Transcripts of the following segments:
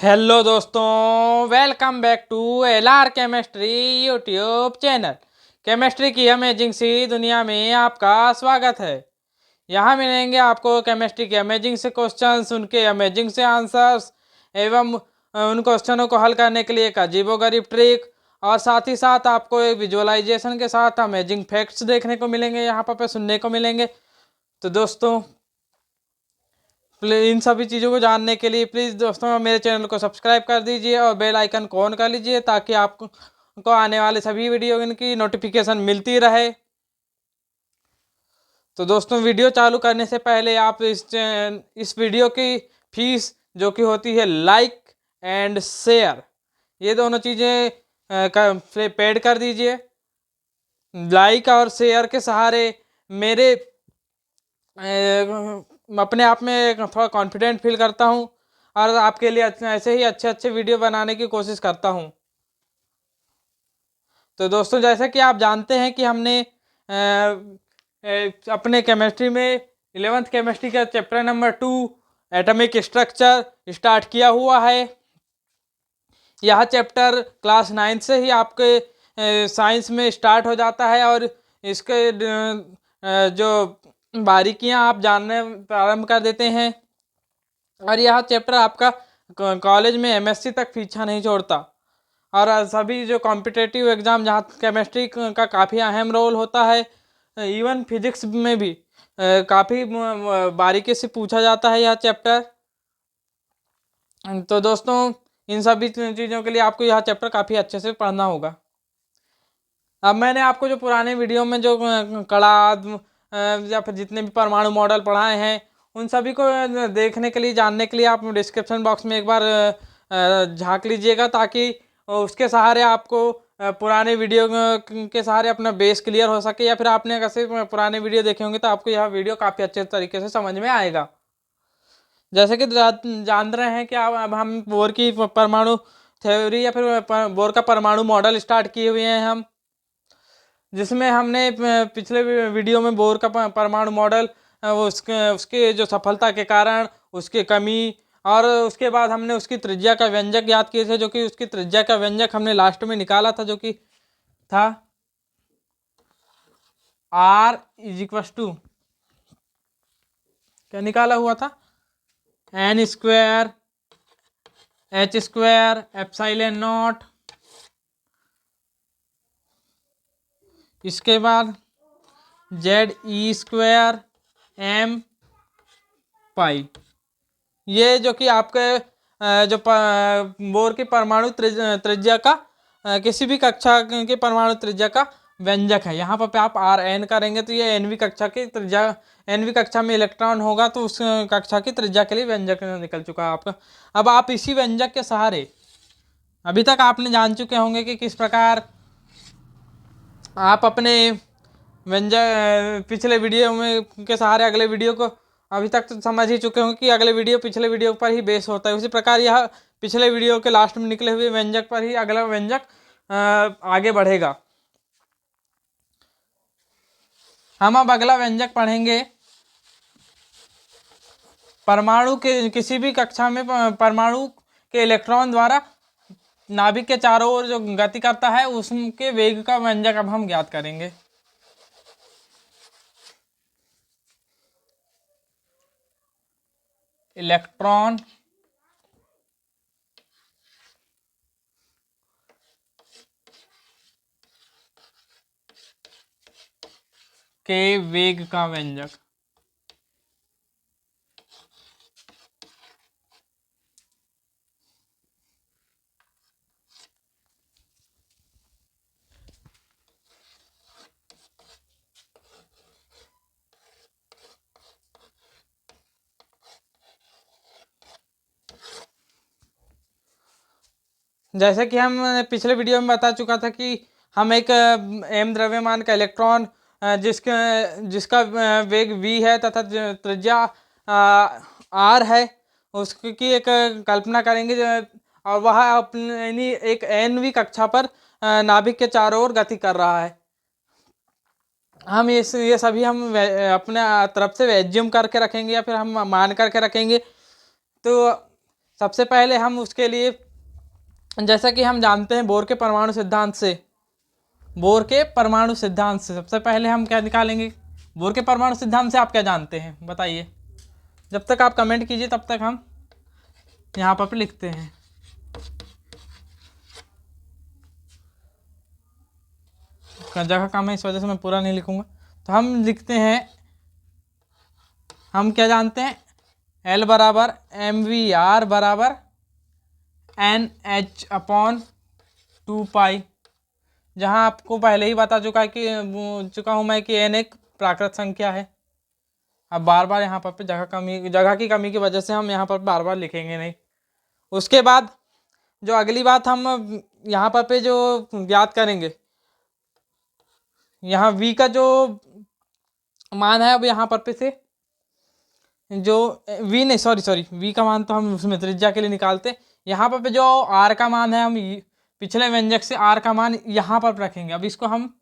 Hello दोस्तों, welcome back to LR chemistry YouTube channel. Chemistry की amazing सी दुनिया में आपका स्वागत है। यहाँ मिलेंगे आपको केमिस्ट्री के अमेजिंग से क्वेश्चंस, उनके अमेजिंग से आंसर्स एवं उन क्वेश्चनों को हल करने के लिए एक अजीबोगरीब ट्रिक, और साथ ही साथ आपको एक विजुअलाइजेशन के साथ अमेजिंग फैक्ट्स देखने को मिलेंगे, यहाँ पर सुनने को मिलेंगे। तो दोस्तों, इन सभी चीज़ों को जानने के लिए प्लीज़ दोस्तों मेरे चैनल को सब्सक्राइब कर दीजिए और बेल आइकन को ऑन कर लीजिए, ताकि आपको आने वाले सभी वीडियो की नोटिफिकेशन मिलती रहे। तो दोस्तों, वीडियो चालू करने से पहले आप इस वीडियो की फीस जो कि होती है लाइक एंड शेयर, ये दोनों चीज़ें पेड कर दीजिए। लाइक और शेयर के सहारे मेरे अपने आप में थोड़ा कॉन्फिडेंट फील करता हूँ और आपके लिए ऐसे ही अच्छे अच्छे वीडियो बनाने की कोशिश करता हूँ। तो दोस्तों, जैसा कि आप जानते हैं कि हमने अपने केमिस्ट्री में 11th केमिस्ट्री का chapter number 2 atomic structure start किया हुआ है। यह चैप्टर क्लास 9 से ही आपके साइंस में स्टार्ट हो जाता है और इसके जो बारीकियां आप जानने प्रारंभ कर देते हैं, और यह चैप्टर आपका कॉलेज में MSc तक पीछा नहीं छोड़ता। और सभी जो कॉम्पिटेटिव एग्ज़ाम जहाँ केमिस्ट्री का काफ़ी अहम रोल होता है, इवन फिजिक्स में भी काफ़ी बारीकी से पूछा जाता है यह चैप्टर। तो दोस्तों, इन सभी चीज़ों के लिए आपको यह चैप्टर काफ़ी अच्छे से पढ़ना होगा। अब मैंने आपको जो पुराने वीडियो में जो कड़ा या फिर जितने भी परमाणु मॉडल पढ़ाए हैं, उन सभी को देखने के लिए, जानने के लिए आप डिस्क्रिप्शन बॉक्स में एक बार झांक लीजिएगा, ताकि उसके सहारे आपको पुराने वीडियो के सहारे अपना बेस क्लियर हो सके, या फिर आपने कैसे पुराने वीडियो देखे होंगे तो आपको यह वीडियो काफ़ी अच्छे तरीके से समझ में आएगा। जैसे कि जान रहे हैं कि अब हम बोर की परमाणु थ्योरी या फिर बोर का परमाणु मॉडल स्टार्ट किए हुए हैं हम, जिसमें हमने पिछले वीडियो में बोर का परमाणु मॉडल, उसके उसके जो सफलता के कारण, उसकी कमी, और उसके बाद हमने उसकी त्रिज्या का व्यंजक याद किए थे, जो कि उसकी त्रिज्या का व्यंजक हमने लास्ट में निकाला था, जो कि था R = क्या निकाला हुआ था, n² h² ε0। इसके बाद ZE² m पाई। ये जो कि आपके जो बोर की परमाणु त्रिज्या का, किसी भी कक्षा की परमाणु त्रिज्या का व्यंजक है। यहाँ पर आप Rn करेंगे तो ये nवीं कक्षा की त्रिज्या, nवीं कक्षा में इलेक्ट्रॉन होगा तो उस कक्षा की त्रिज्या के लिए व्यंजक निकल चुका है आपका। अब आप इसी व्यंजक के सहारे, अभी तक आपने जान चुके होंगे कि किस प्रकार आप अपने व्यंजक पिछले वीडियो में के सहारे अगले वीडियो को अभी तक तो समझ ही चुके होंगे कि अगले वीडियो पिछले वीडियो पर ही बेस होता है। उसी प्रकार यह पिछले वीडियो के लास्ट में निकले हुए व्यंजक पर ही अगला व्यंजक आगे बढ़ेगा। हम अब अगला व्यंजक पढ़ेंगे, परमाणु के किसी भी कक्षा में परमाणु के इलेक्ट्रॉन द्वारा नाभिक के चारों ओर जो गति करता है, उसके वेग का व्यंजक अब हम ज्ञात करेंगे। इलेक्ट्रॉन के वेग का व्यंजक। जैसे कि हम पिछले वीडियो में बता चुका था कि हम एक m द्रव्यमान का इलेक्ट्रॉन, जिसका वेग v है तथा त्रिज्या r है, उसकी एक कल्पना करेंगे, और वह अपनी एक nवीं कक्षा पर नाभिक के चारों ओर गति कर रहा है। हम ये सभी हम अपने तरफ से एज्यूम करके रखेंगे, या फिर हम मान करके रखेंगे। तो सबसे पहले हम उसके लिए, जैसा कि हम जानते हैं बोर के परमाणु सिद्धांत से, सबसे पहले हम क्या निकालेंगे? बोर के परमाणु सिद्धांत से आप क्या जानते हैं बताइए? जब तक आप कमेंट कीजिए तब तक हम यहाँ पर लिखते हैं। जगह कम है इस वजह से मैं पूरा नहीं लिखूंगा। तो हम लिखते हैं, हम क्या जानते हैं? L बराबर MVR बराबर NH/2 जहाँ आपको पहले ही बता चुका हूँ मैं कि n एक प्राकृत संख्या है। अब बार बार यहाँ पर जगह की कमी की वजह से हम यहाँ पर बार बार लिखेंगे नहीं। उसके बाद जो अगली बात हम यहाँ पर जो ज्ञात करेंगे, यहाँ v का जो मान है, अब यहाँ पर से जो v का मान तो हम उसमें त्रिज्या के लिए निकालते। यहाँ पर जो r का मान है, हम पिछले व्यंजक से r का मान यहाँ पर रखेंगे। अब इसको हम,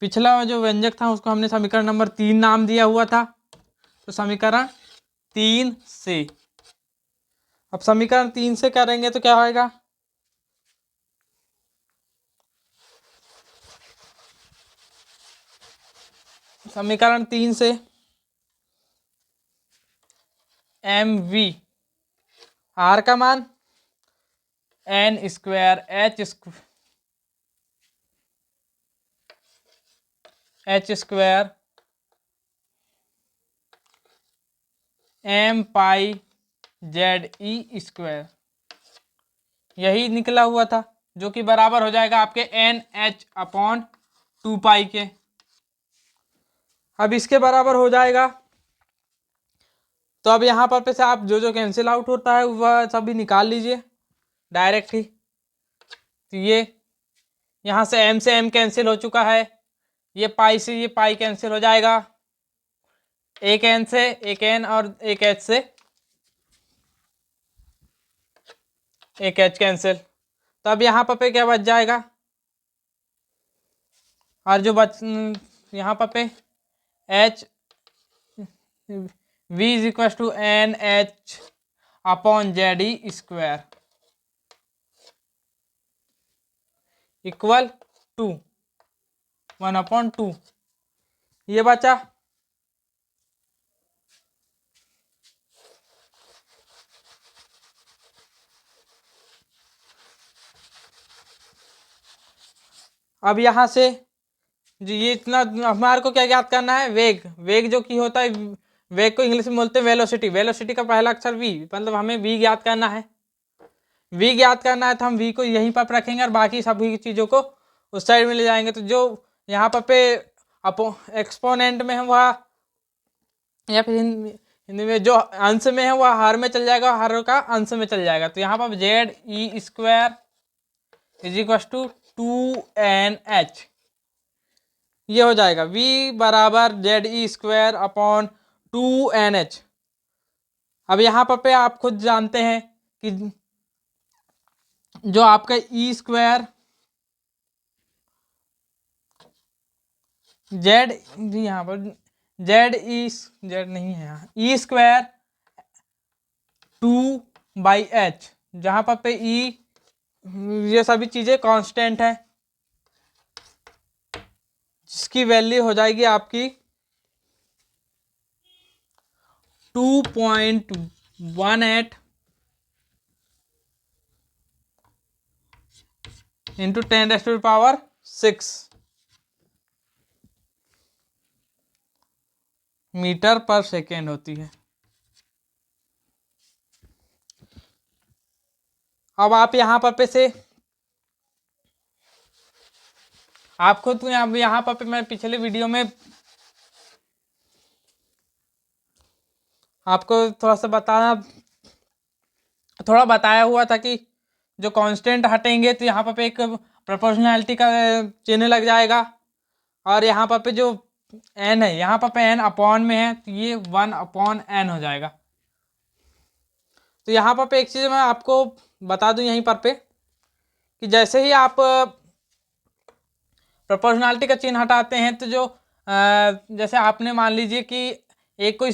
पिछला जो व्यंजक था उसको हमने समीकरण नंबर 3 नाम दिया हुआ था, तो समीकरण 3 से, अब समीकरण 3 से करेंगे तो क्या होएगा? समीकरण 3 से MV R का मान N square H square M पाई ZE स्क्वायर, यही निकला हुआ था, जो कि बराबर हो जाएगा आपके NH/2 के। अब इसके बराबर हो जाएगा, तो अब यहाँ पर से आप जो कैंसिल आउट होता है वह सभी निकाल लीजिए डायरेक्ट ही। तो ये यहाँ से m से m कैंसिल हो चुका है, ये पाई से ये पाई कैंसिल हो जाएगा, एक n से एक n और एक h से एक h कैंसिल। तो अब यहाँ पर क्या बच जाएगा? और जो यहाँ पर h v is equal to NH/ZE square equal to 1/2, ये बचा। अब यहाँ से जो ये इतना हमारे को क्या ज्ञात करना है? वेग जो कि होता है, वेग को इंग्लिश में बोलते हैं वेलोसिटी का पहला अक्षर v, मतलब हमें v ज्ञात करना है। v ज्ञात करना है तो हम v को यहीं पर रखेंगे और बाकी सभी चीज़ों को उस साइड में ले जाएंगे। तो जो यहाँ पर एक्सपोनेंट में है वह, या फिर हिंदी में जो अंश में है वह हर में चल जाएगा, हर का अंश में चल जाएगा। तो यहाँ पर ZE square is equal to 2NH, ये हो जाएगा v बराबर ZE स्क्वायर अपॉन 2NH। अब यहाँ पर आप खुद जानते हैं कि जो आपका E स्क्वायर Z भी यहाँ पर Z नहीं है, यहाँ E स्क्वायर 2/H, जहाँ पर E ये सभी चीज़ें कांस्टेंट है, जिसकी वैल्यू हो जाएगी आपकी 2.18 इंटू 10⁻⁶ मीटर पर सेकेंड होती है। अब आप यहाँ पर से आप खुद यहाँ पर मैं पिछले वीडियो में आपको थोड़ा बताया हुआ था कि जो कांस्टेंट हटेंगे तो यहाँ पर एक प्रोपोर्शनैलिटी का चिन्ह लग जाएगा, और यहाँ पर जो n है, यहाँ पर n अपॉन में है तो ये 1/n हो जाएगा। तो यहाँ पर एक चीज़ मैं आपको बता दूं यहीं पर कि जैसे ही आप प्रोपोर्शनैलिटी का चिन्ह हटाते हैं तो जो जैसे आपने मान लीजिए कि एक कोई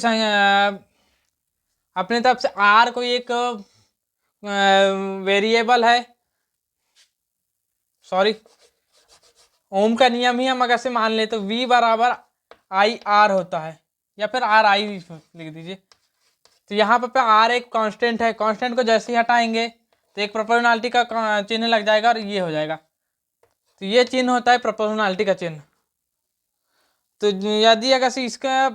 अपने तरफ से आर कोई एक वेरिएबल है, सॉरी ओम का नियम ही हम अगर से मान ले तो V बराबर आई आर होता है, या फिर आर आई लिख दीजिए। तो यहाँ पर आर एक कांस्टेंट है, कांस्टेंट को जैसे ही हटाएंगे तो एक प्रोपोर्शनलिटी का चिन्ह लग जाएगा और ये हो जाएगा। तो ये चिन्ह होता है प्रोपोर्शनलिटी का चिन्ह। तो यदि अगर से इसका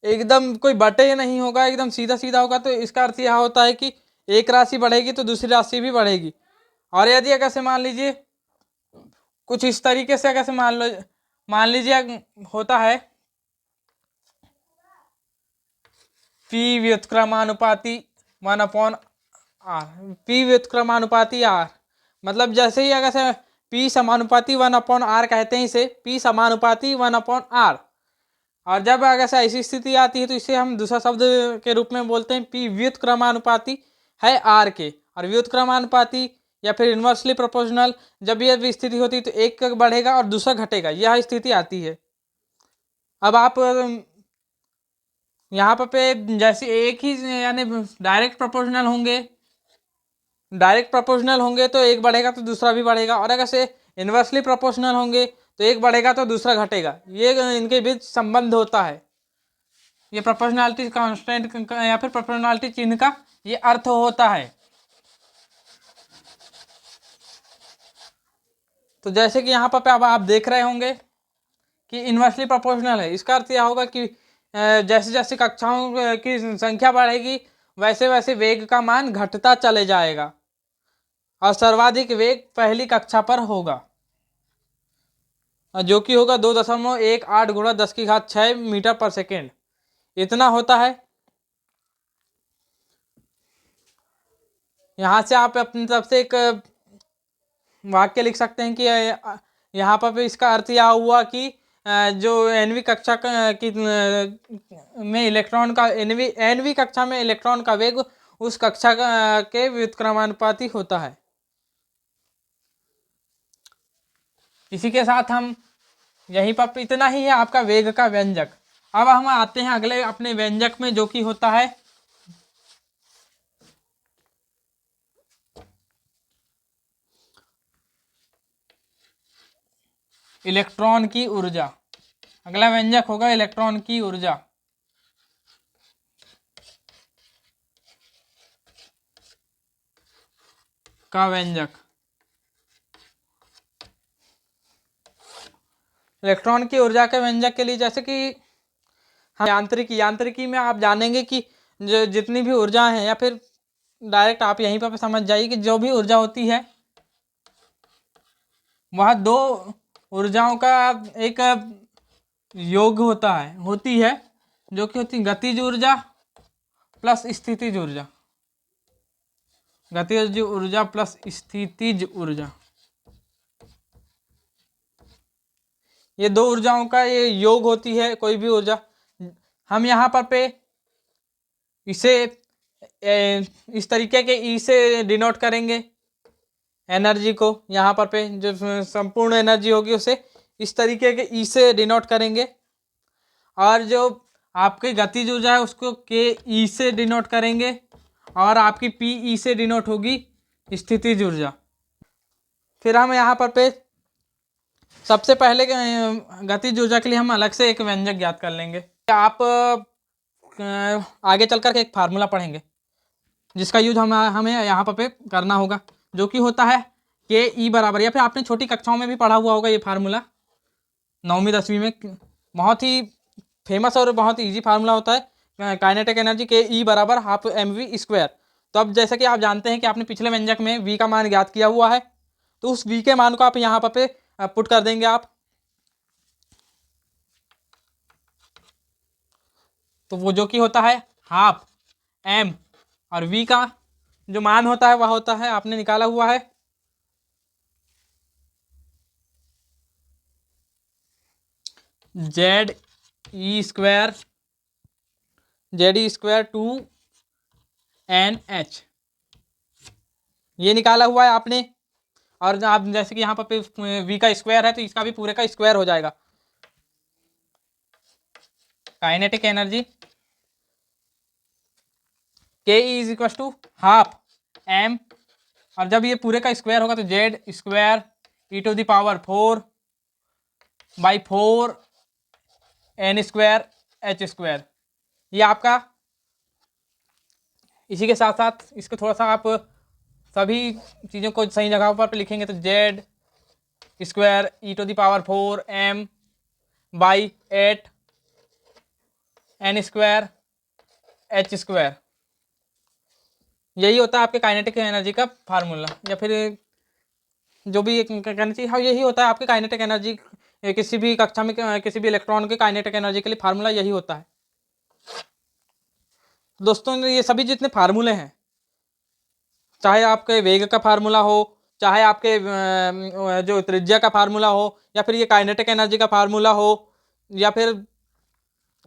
एकदम कोई बटे नहीं होगा, एकदम सीधा सीधा होगा, तो इसका अर्थ यह होता है कि एक राशि बढ़ेगी तो दूसरी राशि भी बढ़ेगी। और यदि अगर से मान लीजिए कुछ इस तरीके से अगर से मान लीजिए होता है पी व्युत्क्रमानुपाती 1/r, पी व्युत्क्रमानुपाती r, मतलब जैसे ही अगर से P समानुपाती 1/r कहते हैं इसे P समानुपाती 1/r। और जब अगर से ऐसी स्थिति आती है तो इसे हम दूसरा शब्द के रूप में बोलते हैं P व्युत्क्रमानुपाती है r के। और व्युत्क्रमानुपाती या फिर इन्वर्सली प्रोपोर्शनल, जब यह स्थिति होती है तो एक बढ़ेगा और दूसरा घटेगा, यह स्थिति आती है। अब आप यहाँ पे जैसे एक ही यानी डायरेक्ट प्रोपोर्शनल होंगे तो एक बढ़ेगा तो दूसरा भी बढ़ेगा, और अगर से इन्वर्सली प्रोपोर्शनल होंगे तो एक बढ़ेगा तो दूसरा घटेगा। ये इनके बीच संबंध होता है। ये प्रोपोर्शनलिटी कांस्टेंट या फिर प्रोपोर्शनलिटी चिन्ह का ये अर्थ होता है। तो जैसे कि यहाँ पर अब आप देख रहे होंगे कि इन्वर्सली प्रोपोर्शनल है, इसका अर्थ यह होगा कि जैसे जैसे कक्षाओं की संख्या बढ़ेगी वैसे वैसे वेग का मान घटता चले जाएगा और सर्वाधिक वेग पहली कक्षा पर होगा, जो कि होगा 2.18 गुणा 10⁶ मीटर पर सेकेंड, इतना होता है। यहाँ से आप अपनी तरफ से एक वाक्य लिख सकते हैं कि यहाँ पर इसका अर्थ यह हुआ कि जो nवीं कक्षा की में इलेक्ट्रॉन का nवीं कक्षा में इलेक्ट्रॉन का वेग उस कक्षा के व्युत्क्रमानुपाती होता है। इसी के साथ हम यहीं पर इतना ही है आपका वेग का व्यंजक। अब हम आते हैं अगले अपने व्यंजक में, जो कि होता है इलेक्ट्रॉन की ऊर्जा। अगला व्यंजक होगा इलेक्ट्रॉन की ऊर्जा का व्यंजक। इलेक्ट्रॉन की ऊर्जा के व्यंजक के लिए जैसे कि हम यांत्रिकी में आप जानेंगे कि जो जितनी भी ऊर्जा है, या फिर डायरेक्ट आप यहीं पर समझ जाइए कि जो भी ऊर्जा होती है वह दो ऊर्जाओं का एक योग होती है, जो कि होती है गतिज ऊर्जा प्लस स्थितिज ऊर्जा। गतिज ऊर्जा प्लस स्थितिज ऊर्जा, ये दो ऊर्जाओं का ये योग होती है कोई भी ऊर्जा। हम यहाँ पर इसे इस तरीके के ई से डिनोट करेंगे एनर्जी को। यहाँ पर जो संपूर्ण एनर्जी होगी उसे इस तरीके के ई से डिनोट करेंगे, और जो आपकी गतिज ऊर्जा है उसको के ई से डिनोट करेंगे, और आपकी पी ई से डिनोट होगी स्थितिज ऊर्जा। फिर हम यहाँ पर सबसे पहले गतिज ऊर्जा के लिए हम अलग से एक व्यंजक ज्ञात कर लेंगे। आप आगे चलकर के एक फार्मूला पढ़ेंगे जिसका यूज हमें यहाँ पर करना होगा, जो कि होता है के ई बराबर, या फिर आपने छोटी कक्षाओं में भी पढ़ा हुआ होगा ये फार्मूला 9वीं 10वीं में। बहुत ही फेमस और बहुत ही ईजी फार्मूला होता है काइनेटिक एनर्जी के ई बराबर हाफ mv²। तो अब जैसा कि आप जानते हैं कि आपने पिछले व्यंजक में v का मान ज्ञात किया हुआ है, तो उस v के मान को आप यहाँ पर पुट कर देंगे आप। तो वो जो कि होता है हाफ m, और v का जो मान होता है वह होता है आपने निकाला हुआ है जेड ई स्क्वायर 2NH, ये निकाला हुआ है आपने। और आप जैसे कि यहाँ पर v का स्क्वायर है तो इसका भी पूरे का स्क्वायर हो जाएगा। Kinetic energy K is equal to half M, और जब ये पूरे का स्क्वायर होगा तो Z square E to the power 4 by 4 N square H square. ये आपका, इसी के साथ साथ इसको थोड़ा सा आप सभी चीज़ों को सही जगह पर लिखेंगे तो Z square E to the power 4 M by 8 N square H square. यही होता है आपके काइनेटिक एनर्जी का फार्मूला, या फिर जो भी कहना चाहिए, हाँ यही होता है आपके काइनेटिक एनर्जी, किसी भी कक्षा में किसी भी इलेक्ट्रॉन के काइनेटिक एनर्जी के लिए फार्मूला यही होता है। दोस्तों ये सभी जितने फार्मूले हैं, चाहे आपके वेग का फार्मूला हो, चाहे आपके जो त्रिज्या का फार्मूला हो, या फिर ये काइनेटिक एनर्जी का फार्मूला हो, या फिर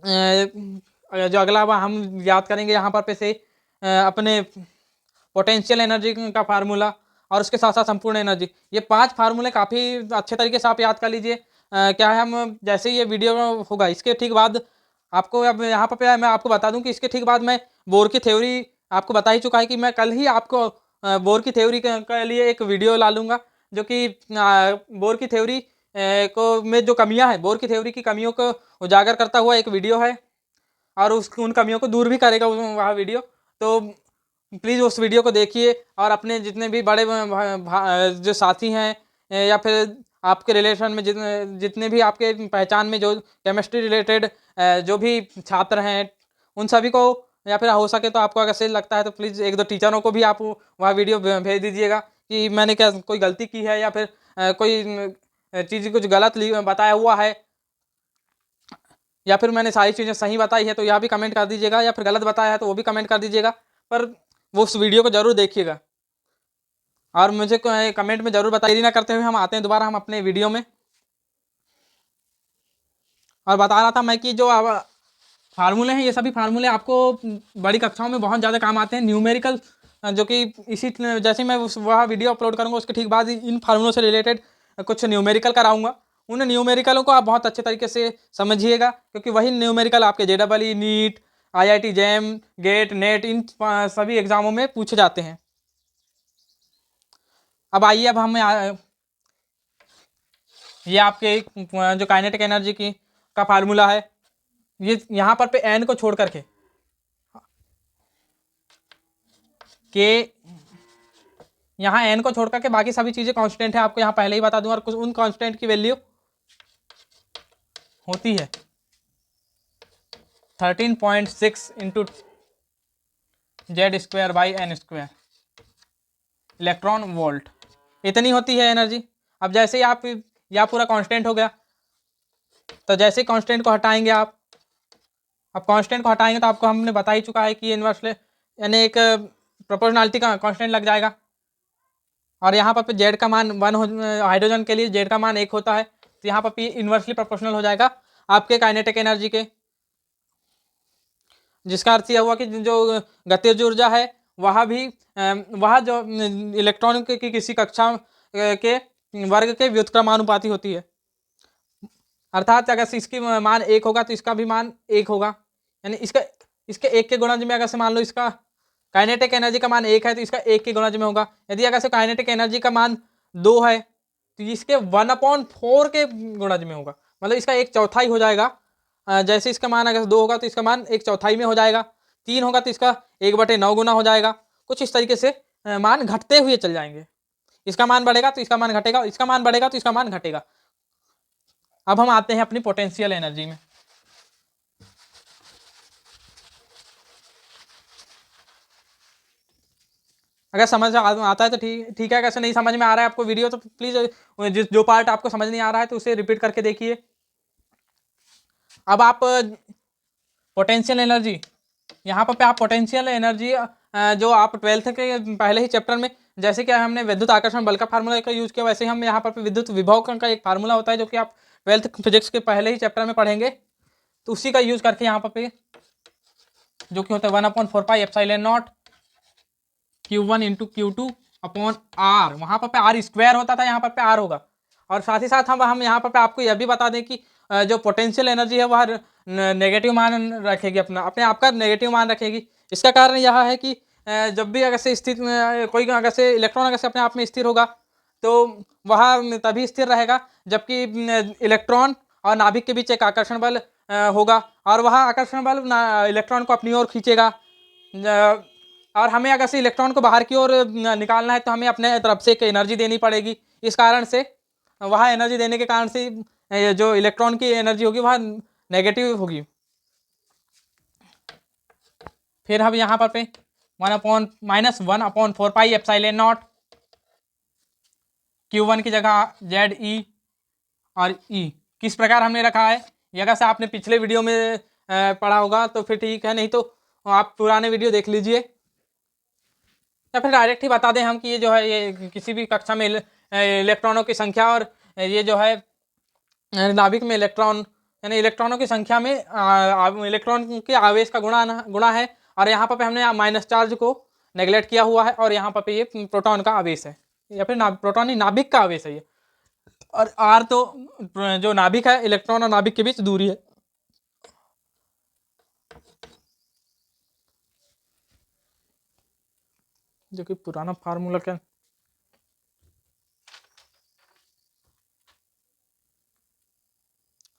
जो अगला हम याद करेंगे यहाँ पर पे से अपने पोटेंशियल एनर्जी का फार्मूला, और उसके साथ साथ संपूर्ण एनर्जी। ये 5 फार्मूले काफ़ी अच्छे तरीके से आप याद कर लीजिए। क्या है, हम जैसे ये वीडियो होगा इसके ठीक बाद आपको, अब यहाँ पर मैं आपको बता दूं कि इसके ठीक बाद मैं बोर की थ्योरी आपको बता ही चुका है कि मैं कल ही आपको बोर की थ्योरी के लिए एक वीडियो ला लूँगा, जो कि बोर की थ्योरी को में जो कमियाँ हैं, बोर की थ्योरी की कमियों को उजागर करता हुआ एक वीडियो है, और उन कमियों को दूर भी करेगा वह वीडियो। तो प्लीज़ उस वीडियो को देखिए, और अपने जितने भी बड़े जो साथी हैं, या फिर आपके रिलेशन में जितने भी आपके पहचान में जो केमिस्ट्री रिलेटेड जो भी छात्र हैं, उन सभी को, या फिर हो सके तो आपको अगर सही लगता है तो प्लीज़ 1-2 टीचरों को भी आप वह वीडियो भेज दीजिएगा कि मैंने क्या कोई गलती की है, या फिर कोई चीज़ कुछ गलत बताया हुआ है, या फिर मैंने सारी चीज़ें सही बताई है तो यह भी कमेंट कर दीजिएगा, या फिर गलत बताया है तो वो भी कमेंट कर दीजिएगा। पर वो उस वीडियो को ज़रूर देखिएगा, और मुझे कमेंट में ज़रूर बताइए। ना करते हुए हम आते हैं दोबारा हम अपने वीडियो में, और बता रहा था मैं कि जो फार्मूले हैं, ये सभी फार्मूले आपको बड़ी कक्षाओं में बहुत ज़्यादा काम आते हैं। न्यूमेरिकल, जो कि इसी जैसे मैं वह वीडियो अपलोड करूँगा उसके ठीक बाद इन फार्मूलों से रिलेटेड कुछ न्यूमेरिकल कराऊंगा। उन न्यूमेरिकलों को आप बहुत अच्छे तरीके से समझिएगा, क्योंकि वही न्यूमेरिकल आपके JEE, NEET, IIT JAM, GATE, NET, इन सभी एग्जामों में पूछे जाते हैं। अब आइए, अब हम ये आपके जो काइनेटिक एनर्जी की का फार्मूला है, ये यहाँ पर पे एन को छोड़ करके यहाँ एन को छोड़ करके बाकी सभी चीज़ें कांस्टेंट है, आपको यहाँ पहले ही बता दूं, और कुछ उन कांस्टेंट की वैल्यू होती है 13.6 into Z² by N², electron volt, इतनी होती है एनर्जी। अब जैसे ही आप यह पूरा कांस्टेंट हो गया, तो जैसे कांस्टेंट को हटाएंगे आप, अब कांस्टेंट को हटाएंगे तो आपको हमने बता ही चुका है कि इन्वर्सली यानी एक प्रोपोर्शनलिटी का कांस्टेंट लग जाएगा, और यहाँ पर जेड का मान 1 हो, हाइड्रोजन के लिए जेड का मान 1 होता है, तो यहाँ पर इन्वर्सली प्रोपोर्शनल हो जाएगा आपके काइनेटिक एनर्जी के, जिसका अर्थ यह हुआ कि जो गतिज ऊर्जा है वह जो इलेक्ट्रॉन की किसी कक्षा के वर्ग के व्युत्क्रमानुपाती होती है। अर्थात अगर इसकी मान 1 होगा तो इसका भी मान 1 होगा, यानी इसके 1 के गुणज में अगर से मान लो इसका काइनेटिक एनर्जी का मान 1 है तो इसका 1 के गुणज में होगा। यदि अगर से काइनेटिक एनर्जी का मान 2 है तो इसके 1/4 के गुणज में होगा, मतलब इसका 1/4 हो जाएगा। जैसे इसका मान अगर 2 होगा तो इसका मान 1/4 में हो जाएगा, 3 होगा तो इसका 1/9 गुना हो जाएगा। कुछ इस तरीके से मान घटते हुए चल जाएंगे, इसका मान बढ़ेगा तो इसका मान घटेगा, इसका मान बढ़ेगा तो इसका मान घटेगा। अब हम आते हैं अपनी पोटेंशियल एनर्जी में। अगर समझ आता है तो ठीक है, अगर नहीं समझ में आ रहा है आपको वीडियो तो प्लीज़ जो पार्ट आपको समझ नहीं आ रहा है तो उसे रिपीट करके देखिए। अब आप पोटेंशियल एनर्जी, यहाँ पर आप पोटेंशियल एनर्जी जो आप 12th के पहले ही चैप्टर में, जैसे कि हमने विद्युत आकर्षण बल का फार्मूला का यूज़ किया, वैसे ही हम यहाँ पर विद्युत विभव का एक फार्मूला होता है जो कि आप 12th फिजिक्स के पहले ही चैप्टर में पढ़ेंगे, तो उसी का यूज़ करके यहाँ पर जो कि होता है 1/4 pi epsilon not Q1 into Q2 upon R, वहाँ पर R स्क्वायर होता था, यहाँ पर R होगा। और साथ ही साथ हम यहाँ पर आपको यह भी बता दें कि जो पोटेंशियल एनर्जी है वह नेगेटिव मान रखेगी, अपने आप का नेगेटिव मान रखेगी, इसका कारण यह है कि जब भी अगर से कोई अगर से इलेक्ट्रॉन अगर से अपने आप में स्थिर होगा तो वह तभी स्थिर रहेगा जबकि इलेक्ट्रॉन और नाभिक के बीच एक आकर्षण बल होगा, और वह आकर्षण बल इलेक्ट्रॉन को अपनी ओर खींचेगा। और हमें अगर से इलेक्ट्रॉन को बाहर की ओर निकालना है तो हमें अपने तरफ से एक एनर्जी देनी पड़ेगी। इस कारण से वह एनर्जी देने के कारण से जो इलेक्ट्रॉन की एनर्जी होगी वह नेगेटिव होगी। फिर हम यहाँ पर पे -1/4πε0 Q1 की जगह ZE और E किस प्रकार हमने रखा है, ये अगर से आपने पिछले वीडियो में पढ़ा होगा तो फिर ठीक है, नहीं तो आप पुराने वीडियो देख लीजिए, या फिर डायरेक्ट ही बता दें हम कि ये जो है ये किसी भी कक्षा में इलेक्ट्रॉनों की संख्या और ये जो है नाभिक में इलेक्ट्रॉन यानी इलेक्ट्रॉनों की संख्या में इलेक्ट्रॉन के आवेश का गुणा है, और यहाँ पर हमने माइनस चार्ज को नेगलेक्ट किया हुआ है, और यहाँ पर ये प्रोटॉन का आवेश है या फिर प्रोटॉन ही नाभिक का आवेश है ये, और आर तो जो नाभिक है इलेक्ट्रॉन और नाभिक के बीच दूरी है। जो कि पुराना फार्मूला क्या,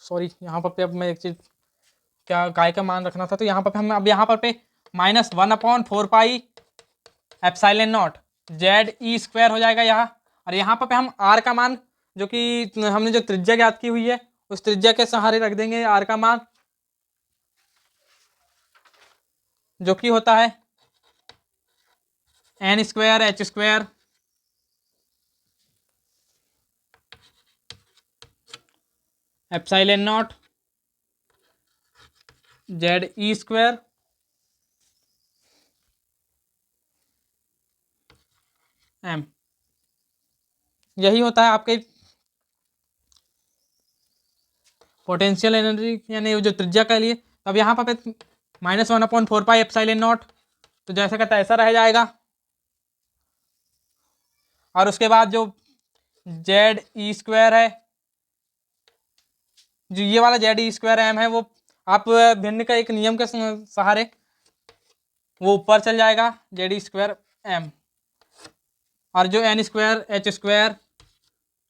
सॉरी यहाँ पर अब मैं एक चीज क्या काय का मान रखना था, तो यहाँ पर हम अब यहाँ पर पे -1/4πε0 ZE² हो जाएगा यहाँ, और यहाँ पर हम आर का मान जो कि हमने जो त्रिज्या ज्ञात की हुई है उस त्रिज्या के सहारे रख देंगे आर का मान, जो कि होता है n² h² ε0 ZE² m, यही होता है आपके पोटेंशियल एनर्जी यानी जो त्रिज्या के लिए। अब यहाँ पर -1/4πε0 तो जैसा का तैसा रह जाएगा, और उसके बाद जो ZE² है, जो ये वाला ZE² m है, वो आप भिन्न का एक नियम के सहारे वो ऊपर चल जाएगा ZE² m, और जो n² h²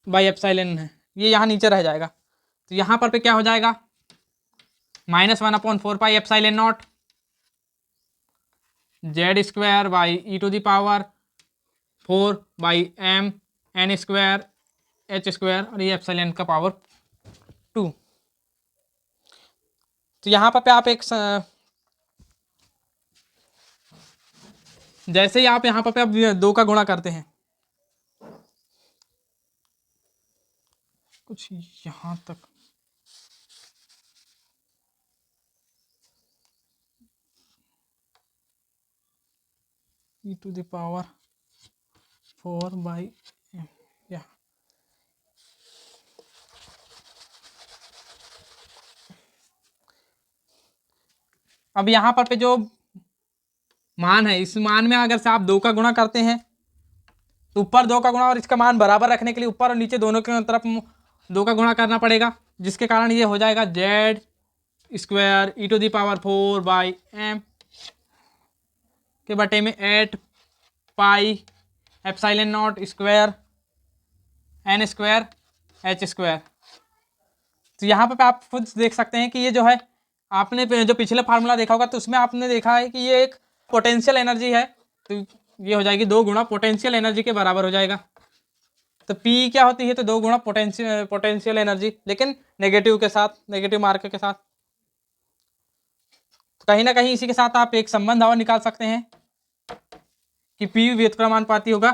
बाई एप्सिलॉन है ये यहाँ नीचे रह जाएगा। तो यहाँ पर क्या हो जाएगा -1/4πε0 Z² by e⁴m n² h² और ये एप्सिलॉन का पावर 2। तो यहाँ पर आप एक जैसे ही आप यहाँ पर आप 2 का गुणा करते हैं कुछ यहाँ तक, e⁴m या अब यहाँ पर पे जो मान है इस मान में अगर से आप 2 का गुणा करते हैं तो ऊपर 2 का गुणा और इसका मान बराबर रखने के लिए ऊपर और नीचे दोनों की तरफ 2 का गुणा करना पड़ेगा, जिसके कारण ये हो जाएगा Z² e⁴m के बटे में 8πε0² n² h²। तो यहाँ पर आप खुद देख सकते हैं कि ये जो है आपने जो पिछले फार्मूला देखा होगा तो उसमें आपने देखा है कि ये एक पोटेंशियल एनर्जी है, तो ये हो जाएगी 2 गुणा पोटेंशियल एनर्जी के बराबर हो जाएगा। तो P क्या होती है, तो 2 गुणा पोटेंशियल एनर्जी, लेकिन नेगेटिव के साथ, नेगेटिव मार्क के साथ। तो कहीं ना कहीं इसी के साथ आप एक संबंध और निकाल सकते हैं कि P व्युत्क्रमानुपाती होगा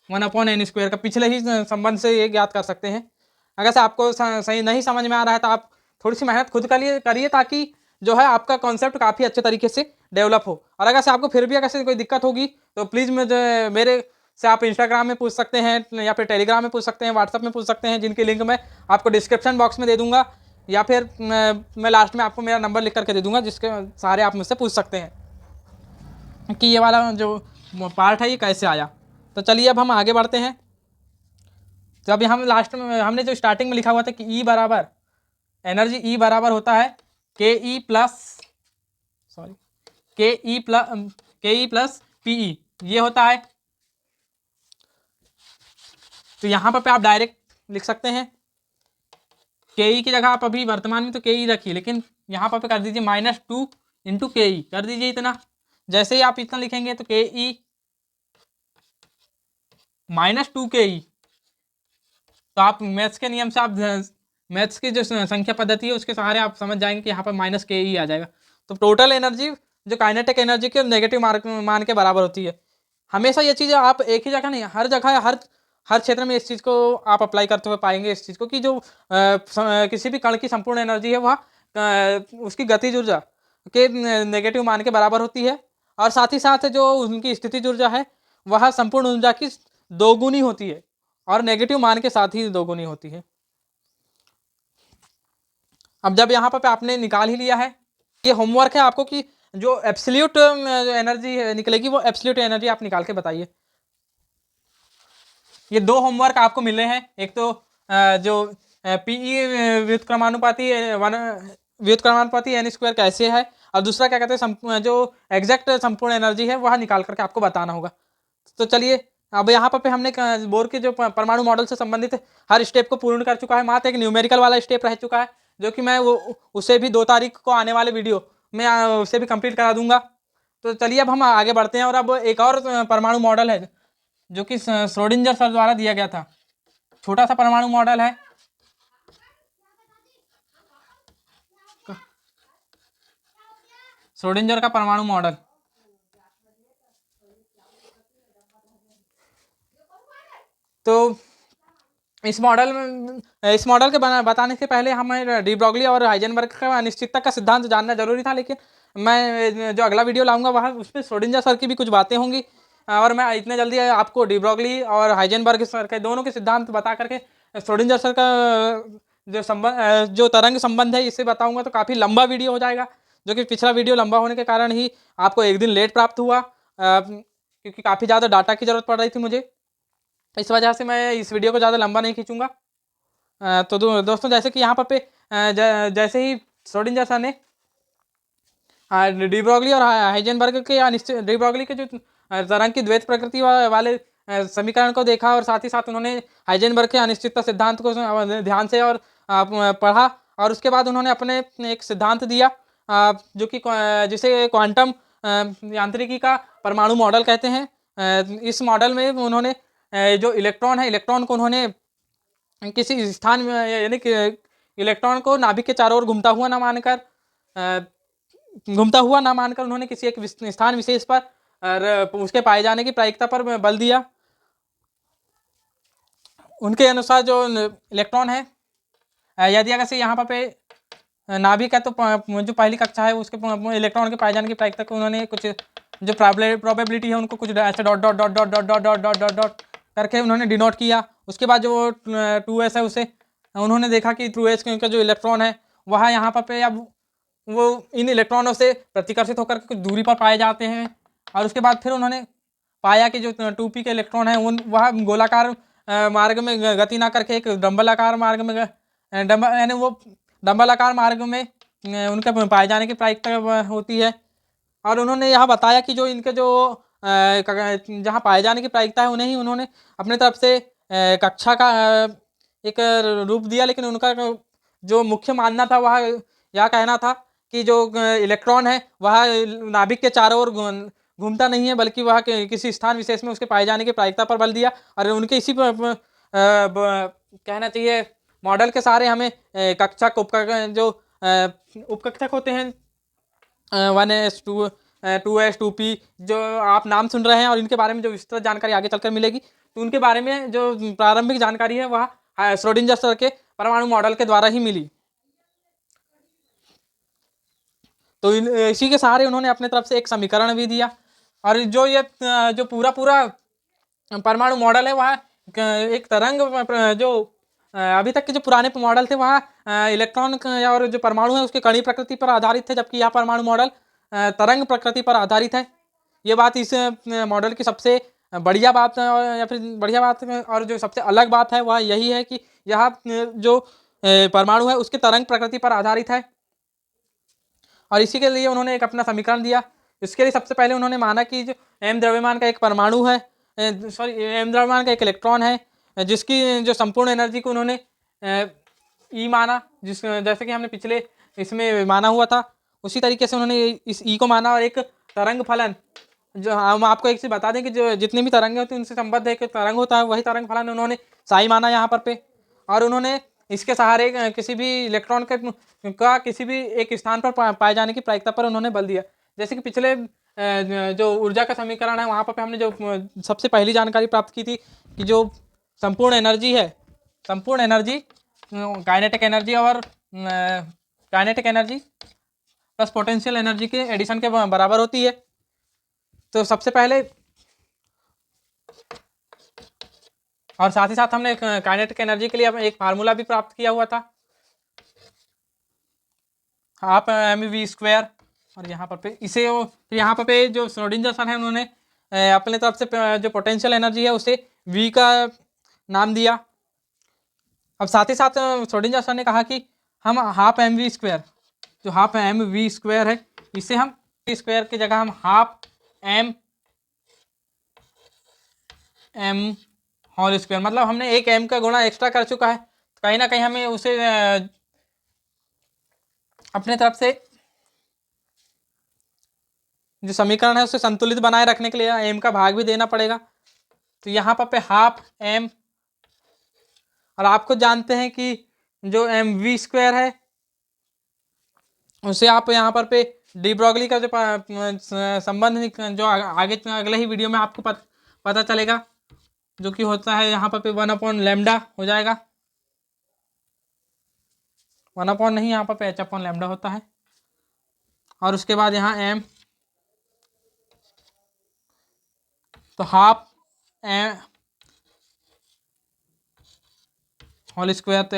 1/n² का, पिछले ही संबंध से ये ज्ञात कर सकते हैं। अगर से आपको सही नहीं समझ में आ रहा है तो आप थोड़ी सी मेहनत खुद करिए ताकि जो है आपका कॉन्सेप्ट काफ़ी अच्छे तरीके से डेवलप हो। और अगर से आपको फिर भी अगर से कोई दिक्कत होगी तो प्लीज़ मेरे से आप इंस्टाग्राम में पूछ सकते हैं, या फिर टेलीग्राम में पूछ सकते हैं, व्हाट्सअप में पूछ सकते हैं, जिनकी लिंक मैं आपको डिस्क्रिप्शन बॉक्स में दे दूंगा, या फिर मैं लास्ट में आपको मेरा नंबर लिख करके दे दूंगा, जिसके सारे आप मुझसे पूछ सकते हैं कि ये वाला जो पार्ट है ये कैसे आया। तो चलिए अब हम आगे बढ़ते हैं। तो अभी हम लास्ट में हमने जो स्टार्टिंग में लिखा हुआ था कि E बराबर एनर्जी E बराबर होता है के ई प्लस पीई ये होता है। तो यहाँ पर आप डायरेक्ट लिख सकते हैं के ई की जगह आप अभी वर्तमान में तो के ई रखिए, लेकिन यहाँ पर कर दीजिए -2 इंटू के ई कर दीजिए इतना। जैसे ही आप इतना लिखेंगे तो के ई -2 के ई, तो आप मैथ्स के नियम से आप मैथ्स की जो संख्या पद्धति है उसके सहारे आप समझ जाएंगे कि यहाँ पर माइनस के ई आ जाएगा। तो टोटल एनर्जी जो काइनेटिक एनर्जी के नेगेटिव मान के बराबर होती है। हमेशा ये चीज़ आप एक ही जगह नहीं, हर जगह हर क्षेत्र में इस चीज़ को आप अप्लाई करते हुए पाएंगे इस चीज़ को, कि जो किसी भी कण की संपूर्ण एनर्जी है वह उसकी गतिज ऊर्जा के नेगेटिव मान के बराबर होती है, और साथ ही साथ जो उनकी स्थितिज ऊर्जा है वह संपूर्ण ऊर्जा की दोगुनी होती है, और नेगेटिव मान के साथ ही दोगुनी होती है। अब जब यहाँ पर आपने निकाल ही लिया है, ये होमवर्क है आपको कि जो एब्सोल्यूट एनर्जी निकलेगी वो एब्सोल्यूट एनर्जी आप निकाल के बताइए। ये 2 होमवर्क आपको मिले हैं, एक तो जो पीई व्युत्क्रमानुपाती व्युत्क्रमानुपाती n स्क्वायर कैसे है, और दूसरा क्या कहते हैं जो एग्जैक्ट संपूर्ण एनर्जी है वह निकाल करके आपको बताना होगा। तो चलिए, अब यहाँ पर हमने बोर के जो परमाणु मॉडल से संबंधित हर स्टेप को पूर्ण कर चुका है, मात्र एक न्यूमेरिकल वाला स्टेप रह चुका है, जो कि मैं वो उसे भी 2 तारीख को आने वाले वीडियो में उसे भी कंप्लीट करा दूंगा। तो चलिए अब हम आगे बढ़ते हैं, और अब एक और परमाणु मॉडल है जो कि श्रोडिंगर सर द्वारा दिया गया था। छोटा सा परमाणु मॉडल है, श्रोडिंगर का परमाणु मॉडल। तो इस मॉडल के बताने से पहले हमें डी ब्रॉगली और हाइजेनबर्ग का अनिश्चितता का सिद्धांत जानना जरूरी था, लेकिन मैं जो अगला वीडियो लाऊंगा वह उसमें श्रोडिंगर सर की भी कुछ बातें होंगी, और मैं इतने जल्दी आपको डी ब्रॉगली और हाइजेनबर्ग सर के दोनों के सिद्धांत बता करके श्रोडिंगर सर का जो तरंग संबंध है इसे बताऊंगा, तो काफ़ी लंबा वीडियो हो जाएगा, जो कि पिछला वीडियो लंबा होने के कारण ही आपको एक दिन लेट प्राप्त हुआ, क्योंकि काफ़ी ज़्यादा डाटा की ज़रूरत पड़ रही थी मुझे। इस वजह से मैं इस वीडियो को ज़्यादा लंबा नहीं खींचूंगा। तो दोस्तों, जैसे कि यहाँ पर जैसे ही श्रोडिंगर सर ने डी ब्रॉगली और हाइजेनबर्ग के अनिश्चित डी ब्रॉगली के जो तरंग की द्वैत प्रकृति वाले समीकरण को देखा, और साथ ही साथ उन्होंने हाइजेनबर्ग के अनिश्चितता सिद्धांत को ध्यान से और पढ़ा, और उसके बाद उन्होंने अपने एक सिद्धांत दिया जो कि जिसे क्वांटम यांत्रिकी का परमाणु मॉडल कहते हैं। इस मॉडल में उन्होंने जो इलेक्ट्रॉन है, इलेक्ट्रॉन को उन्होंने किसी स्थान में, यानी कि इलेक्ट्रॉन को नाभिक के चारों ओर घूमता हुआ ना मानकर उन्होंने किसी एक स्थान विशेष पर उसके पाए जाने की प्रायिकता पर बल दिया। उनके अनुसार जो इलेक्ट्रॉन है, यदि अगर से यहाँ पे नाभिक है, तो जो पहली कक्षा है उसके इलेक्ट्रॉन के पाए जाने की प्रायिकता को उन्होंने कुछ जो प्रोबेबिलिटी है उनको कुछ ऐसे dot dot dot dot dot dot dot dot dot dot करके उन्होंने डिनोट किया। उसके बाद जो 2s है उसे उन्होंने देखा कि 2s का जो इलेक्ट्रॉन है वह यहाँ पे अब वो इन इलेक्ट्रॉनों से प्रतिकर्षित होकर कुछ दूरी पर पाए जाते हैं, और उसके बाद फिर उन्होंने पाया कि जो 2p के इलेक्ट्रॉन है वह गोलाकार मार्ग में गति ना करके एक डंबलाकार मार्ग में यानी वो डंबलाकार मार्ग में उनके पाए जाने की प्रायिकता होती है। और उन्होंने यह बताया कि जो इनके जो जहाँ पाए जाने की प्रायिकता है उन्हें ही उन्होंने अपने तरफ से कक्षा का एक रूप दिया, लेकिन उनका जो मुख्य मानना था वह यह कहना था कि जो इलेक्ट्रॉन है वह नाभिक के चारों ओर घूमता नहीं है, बल्कि वह किसी स्थान विशेष में उसके पाए जाने की प्रायिकता पर बल दिया। और उनके इसी पर कहना चाहिए मॉडल के सारे हमें कक्षक जो उपकक्षक होते हैं 1s 2s 2p जो आप नाम सुन रहे हैं, और इनके बारे में जो विस्तृत जानकारी आगे चलकर मिलेगी, तो उनके बारे में जो प्रारंभिक जानकारी है वह श्रोडिंगर सर के परमाणु मॉडल के द्वारा ही मिली। तो इसी के सहारे उन्होंने अपने तरफ से एक समीकरण भी दिया, और जो ये जो पूरा परमाणु मॉडल है वह एक तरंग जो अभी तक के जो पुराने मॉडल थे वहाँ इलेक्ट्रॉन और जो परमाणु है उसके कणी प्रकृति पर आधारित थे, जबकि यह परमाणु मॉडल तरंग प्रकृति पर आधारित है। ये बात इस मॉडल की सबसे बढ़िया बात या फिर बढ़िया बात और जो सबसे अलग बात है वह यही है कि यह जो परमाणु है उसके तरंग प्रकृति पर आधारित है, और इसी के लिए उन्होंने एक अपना समीकरण दिया इसके लिए सबसे पहले उन्होंने माना कि जो m द्रव्यमान का एक परमाणु है, m द्रव्यमान का एक इलेक्ट्रॉन है, जिसकी जो संपूर्ण एनर्जी को उन्होंने ई माना, जिस जैसे कि हमने पिछले इसमें माना हुआ था, उसी तरीके से उन्होंने इस ई को माना। और एक तरंग फलन, जो हम आपको एक चीज बता दें कि जो जितनी भी तरंगें होती हैं उनसे संबद्ध एक तरंग होता है, वही तरंग फलन उन्होंने साई माना यहाँ पर पे। और उन्होंने इसके सहारे किसी भी इलेक्ट्रॉन का किसी भी एक स्थान पर पाए जाने की प्रायिकता पर उन्होंने बल दिया। जैसे कि पिछले जो ऊर्जा का समीकरण है वहाँ पर हमने जो सबसे पहली जानकारी प्राप्त की थी कि जो संपूर्ण एनर्जी है, संपूर्ण एनर्जी काइनेटिक एनर्जी और kinetic energy plus potential energy के एडिशन के बराबर होती है। तो सबसे पहले, और साथ ही साथ हमने काइनेटिक एनर्जी के लिए एक फार्मूला भी प्राप्त किया हुआ था, हाफ एम वी स्क्वायर। और यहाँ पर इसे यहाँ पर जो श्रोडिंगर सर है उन्होंने अपने तरफ से जो पोटेंशियल एनर्जी है उसे वी का नाम दिया। अब साथ ही साथ श्रोडिंगर सर ने कहा कि हम हाफ एम वी स्क्वायर, जो हाफ एम वी स्क्वायर है, इसे हम स्क्वायर की जगह हम हाफ एम होल स्क्वायर, मतलब हमने एक एम का गुणा एक्स्ट्रा कर चुका है, तो कहीं ना कहीं हमें उसे अपने तरफ से जो समीकरण है उसे संतुलित बनाए रखने के लिए एम का भाग भी देना पड़ेगा। तो यहाँ पर पे हाफ एम, और आपको जानते हैं कि जो एम वी स्क्वायर है उसे आप यहाँ पर पे डी ब्रॉगली का जो संबंध जो आगे अगले ही वीडियो में आपको पता चलेगा, जो कि होता है यहाँ पर पे 1/λ हो जाएगा। 1 नहीं, यहाँ पर पे h/λ होता है। और उसके बाद यहाँ m, तो हाफ एम होल स्क्वायर, तो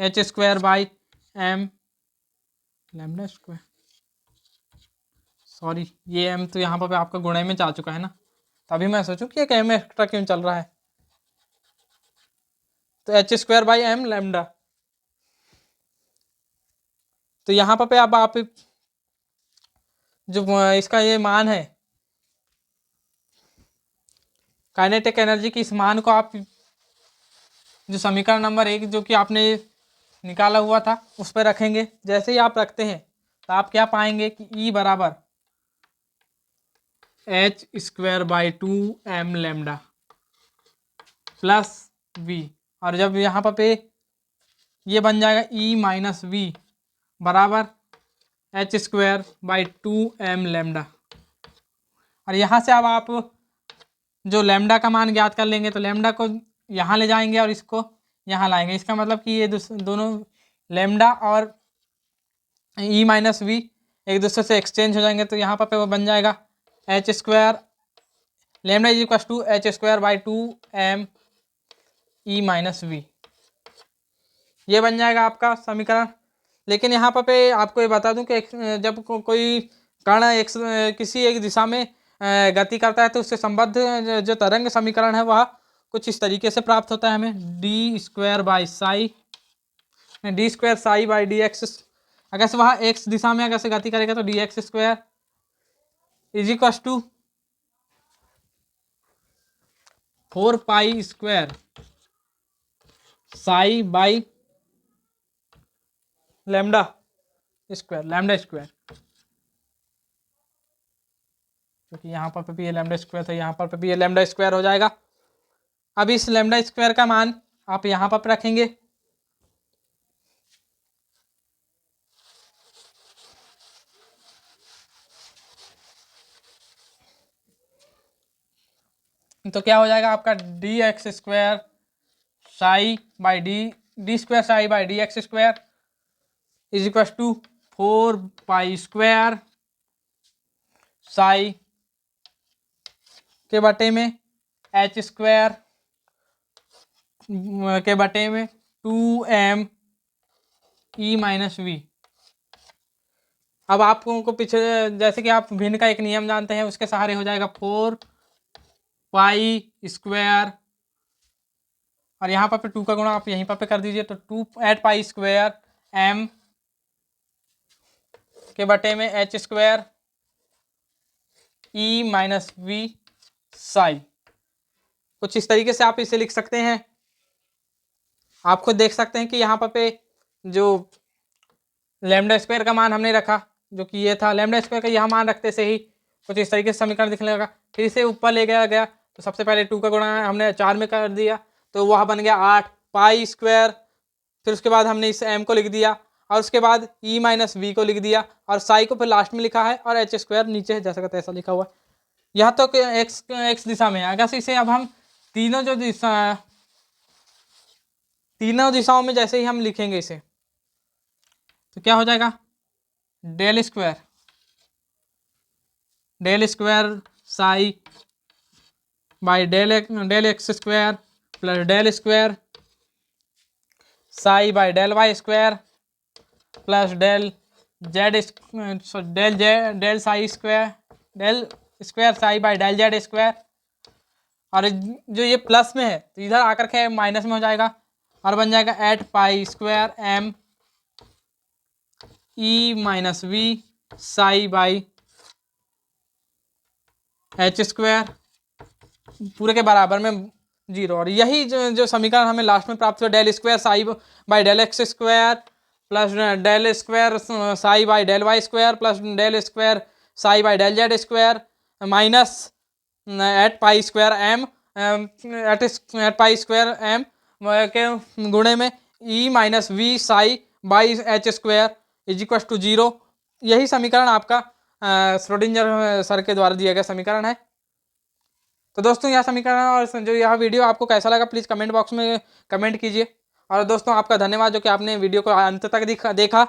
h square by M lambda square, sorry ये m तो यहाँ पर आपका गुणे में जा चुका है ना, तभी मैं सोचूं कि एक m एक्स्ट्रा क्यों चल रहा है। तो h square by M lambda, तो यहाँ पर अब आप जो इसका ये मान है काइनेटिक एनर्जी की, इस मान को आप जो समीकरण नंबर 1 जो कि आपने निकाला हुआ था उस पर रखेंगे। जैसे ही आप रखते हैं तो आप क्या पाएंगे कि E बराबर h square by 2m lambda plus v, और जब यहाँ पर पे ये बन जाएगा E माइनस वी बराबर h square by 2m lambda. और यहाँ से अब आप जो लैम्डा का मान ज्ञात कर लेंगे, तो लैम्डा को यहाँ ले जाएंगे और इसको यहाँ लाएंगे। इसका मतलब कि ये दोनों लैम्डा और ई माइनस वी एक दूसरे से एक्सचेंज हो जाएंगे। तो यहाँ पर वो बन जाएगा h square lambda is equal to h square by 2m E minus V, ये बन जाएगा आपका समीकरण। लेकिन यहाँ पर पे आपको ये बता दूं कि जब कोई कण किसी एक दिशा में गति करता है तो उससे संबद्ध जो तरंग समीकरण है वह कुछ इस तरीके से प्राप्त होता है हमें, D square by Sai, D square psi by D x. अगर से वह एक्स दिशा में अगर से गति करेगा तो D X square is equal to 4 pi square psi by lambda square, क्योंकि यहाँ पर भी ये लैम्डा स्क्वायर था, यहाँ पर भी ये लैम्डा स्क्वायर हो जाएगा। अब इस लैम्डा स्क्वायर का मान आप यहाँ पर रखेंगे, तो क्या हो जाएगा आपका D X square psi by D square psi by D X square is equal to 4 pi square psi के बटे में h स्क्वायर के बटे में 2m ई माइनस वी। अब आपको पीछे जैसे कि आप भिन्न का एक नियम जानते हैं, उसके सहारे हो जाएगा 4 पाई स्क्वायर, और यहाँ पर 2 का गुणा आप यहीं पर कर दीजिए, तो 2 8 पाई स्क्वायर m के बटे में h square E minus V psi. कुछ इस तरीके से आप इसे लिख सकते हैं। आप खुद देख सकते हैं कि यहाँ पे जो लैम्डा स्क्वायर का मान हमने रखा, जो कि ये था लैम्डा स्क्वायर का, यह मान रखते से ही कुछ इस तरीके से समीकरण दिखने लगा। फिर इसे ऊपर ले गया तो सबसे पहले 2 का गुणा हमने 4 में कर दिया, तो वह बन गया 8 पाई स्क्वायर। फिर उसके बाद हमने इस m को लिख दिया, और उसके बाद e माइनस वी को लिख दिया, और साई को फिर लास्ट में लिखा है, और एच स्क्वायर नीचे जैसा का तैसा लिखा हुआ है। यह तो एक्स दिशा में है। अगर इसे अब हम तीनों दिशाओं में जैसे ही हम लिखेंगे इसे, तो क्या हो जाएगा, del square psi by del x square plus del square psi by del Y square plus del square psi by del Z square. और जो ये प्लस में है तो इधर आकर के माइनस में हो जाएगा, और बन जाएगा 8 pi square M E minus V psi by H square पूरे के बराबर में 0। और यही जो समीकरण हमें लास्ट में प्राप्त हुआ, del square psi by del x square plus del square psi by del Y square plus del square psi by del Z square minus 8 pi square m eight pi square m के गुणे में E minus V psi by H square is equal to 0। यही समीकरण आपका Schrodinger sir के द्वारा दिया गया समीकरण है। तो दोस्तों यह समीकरण और जो यह वीडियो आपको कैसा लगा प्लीज़ कमेंट बॉक्स में कमेंट कीजिए। और दोस्तों आपका धन्यवाद जो कि आपने वीडियो को अंत तक देखा।